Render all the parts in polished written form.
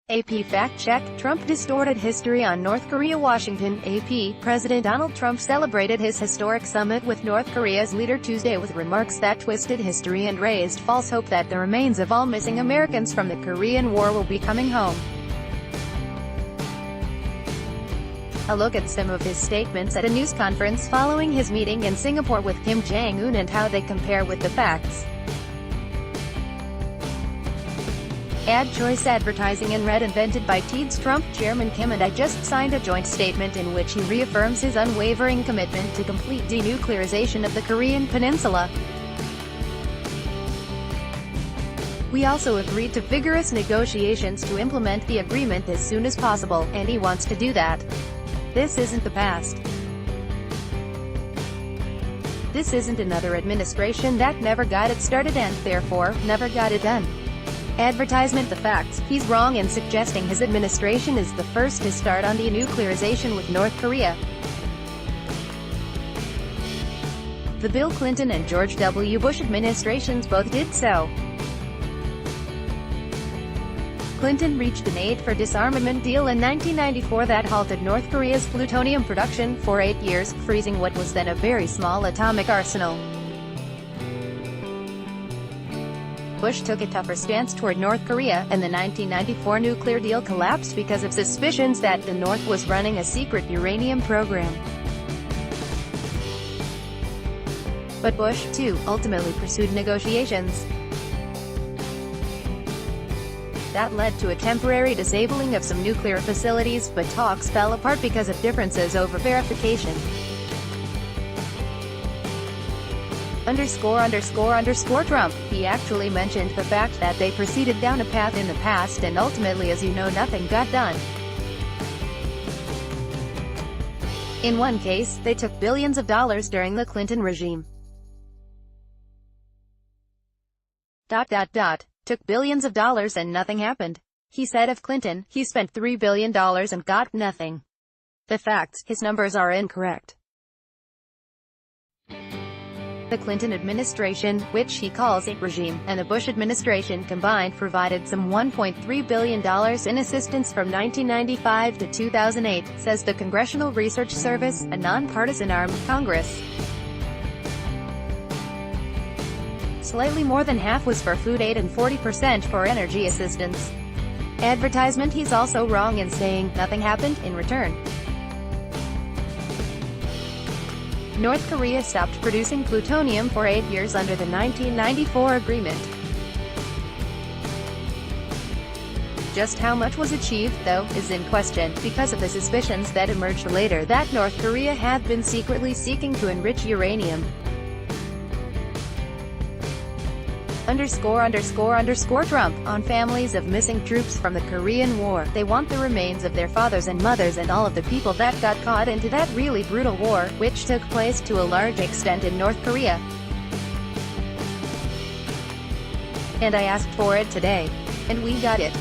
AP fact-check, Trump distorted history on North Korea. Washington, AP, President Donald Trump celebrated his historic summit with North Korea's leader Tuesday with remarks that twisted history and raised false hope that the remains of all missing Americans from the Korean War will be coming home. A look at some of his statements at a news conference following his meeting in Singapore with Kim Jong-un and how they compare with the facts. Ad choice advertising and red invented by TED's Trump. Chairman Kim and I just signed a joint statement in which he reaffirms his unwavering commitment to complete denuclearization of the Korean Peninsula. We also agreed to vigorous negotiations to implement the agreement as soon as possible, and he wants to do that. This isn't the past. This isn't another administration that never got it started and, therefore, never got it done. Advertisement. The facts. He's wrong in suggesting his administration is the first to start on denuclearization with North Korea. The Bill Clinton and George W. Bush administrations both did so. Clinton reached an aid for disarmament deal in 1994 that halted North Korea's plutonium production for 8 years, freezing what was then a very small atomic arsenal. Bush took a tougher stance toward North Korea, and the 1994 nuclear deal collapsed because of suspicions that the North was running a secret uranium program. But Bush, too, ultimately pursued negotiations. That led to a temporary disabling of some nuclear facilities, but talks fell apart because of differences over verification. Trump. He actually mentioned the fact that they proceeded down a path in the past and ultimately, as you know, nothing got done. In one case, they took billions of dollars during the Clinton regime. Took billions of dollars and nothing happened. He said of Clinton, he spent $3 billion and got nothing. The facts. His numbers are incorrect. The Clinton administration, which he calls a regime, and the Bush administration combined provided some $1.3 billion in assistance from 1995 to 2008, says the Congressional Research Service, a nonpartisan arm of Congress. Slightly more than half was for food aid and 40% for energy assistance. Advertisement. He's also wrong in saying nothing happened in return. North Korea stopped producing plutonium for 8 years under the 1994 agreement. Just how much was achieved, though, is in question, because of the suspicions that emerged later that North Korea had been secretly seeking to enrich uranium. Trump. On families of missing troops from the Korean War. They want the remains of their fathers and mothers and all of the people that got caught into that really brutal war, which took place to a large extent in North Korea. And I asked for it today. And we got it.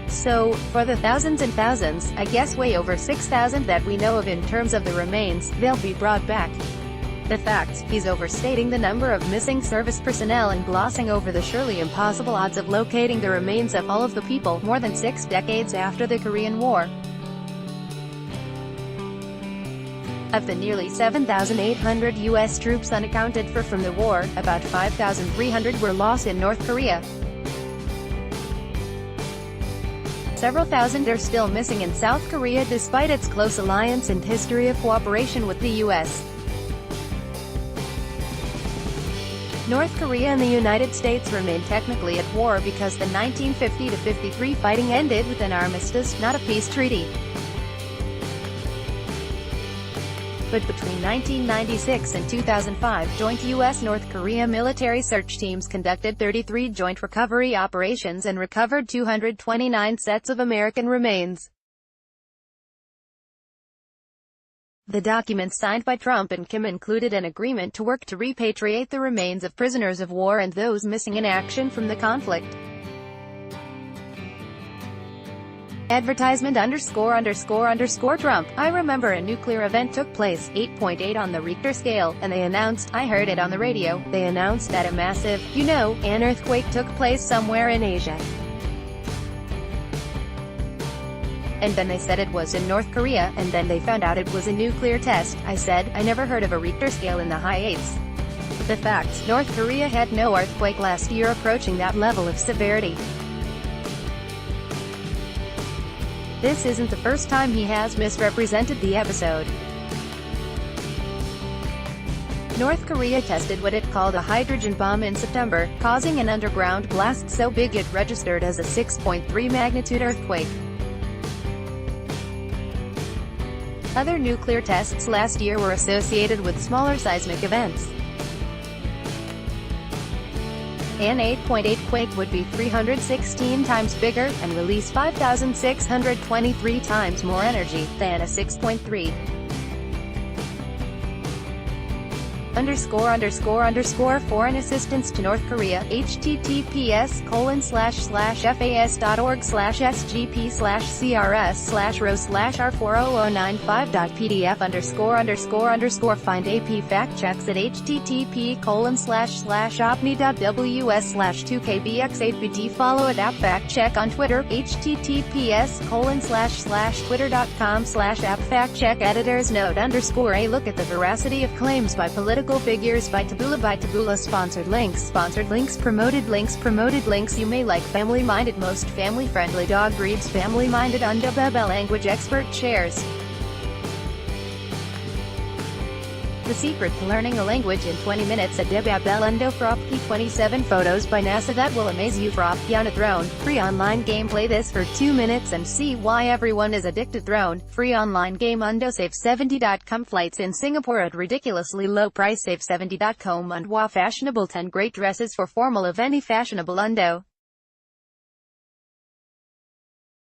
So, for the thousands and thousands, I guess way over 6,000 that we know of in terms of the remains, they'll be brought back. The facts. He's overstating the number of missing service personnel and glossing over the surely impossible odds of locating the remains of all of the people more than 6 decades after the Korean War. Of the nearly 7,800 U.S. troops unaccounted for from the war, about 5,300 were lost in North Korea. Several thousand are still missing in South Korea despite its close alliance and history of cooperation with the U.S. North Korea and the United States remain technically at war because the 1950-53 fighting ended with an armistice, not a peace treaty. But between 1996 and 2005, joint U.S.-North Korea military search teams conducted 33 joint recovery operations and recovered 229 sets of American remains. The documents signed by Trump and Kim included an agreement to work to repatriate the remains of prisoners of war and those missing in action from the conflict. Advertisement _ Trump. I remember a nuclear event took place, 8.8 on the Richter scale, and they announced, I heard it on the radio, they announced that a massive, an earthquake took place somewhere in Asia. And then they said it was in North Korea, and then they found out it was a nuclear test. I said, I never heard of a Richter scale in the high 8s. The facts: North Korea had no earthquake last year approaching that level of severity. This isn't the first time he has misrepresented the episode. North Korea tested what it called a hydrogen bomb in September, causing an underground blast so big it registered as a 6.3 magnitude earthquake. Other nuclear tests last year were associated with smaller seismic events. An 8.8 quake would be 316 times bigger, and release 5,623 times more energy, than a 6.3. Foreign assistance to North Korea, https://fas.org/sgp/crs/r40095.pdf___. Find AP fact checks at http://opni.ws/2kbx8bt. Follow at app fact check on Twitter, https://twitter.com/app-fact-check. Editors note _ look at the veracity of claims by political figures by Taboola. Sponsored links promoted links. You may like family-minded. Most family-friendly dog breeds. Family-minded Undabebe language expert shares the secret to learning a language in 20 minutes. Adebabel Fropki 27 photos by NASA that will amaze you. Fropki on a throne. Free online game. Play this for 2 minutes and see why everyone is addicted. Throne. Free online game. Save70.com. Flights in Singapore at ridiculously low price. Save70.com. Fashionable 10 great dresses for formal event. Fashionable Undo.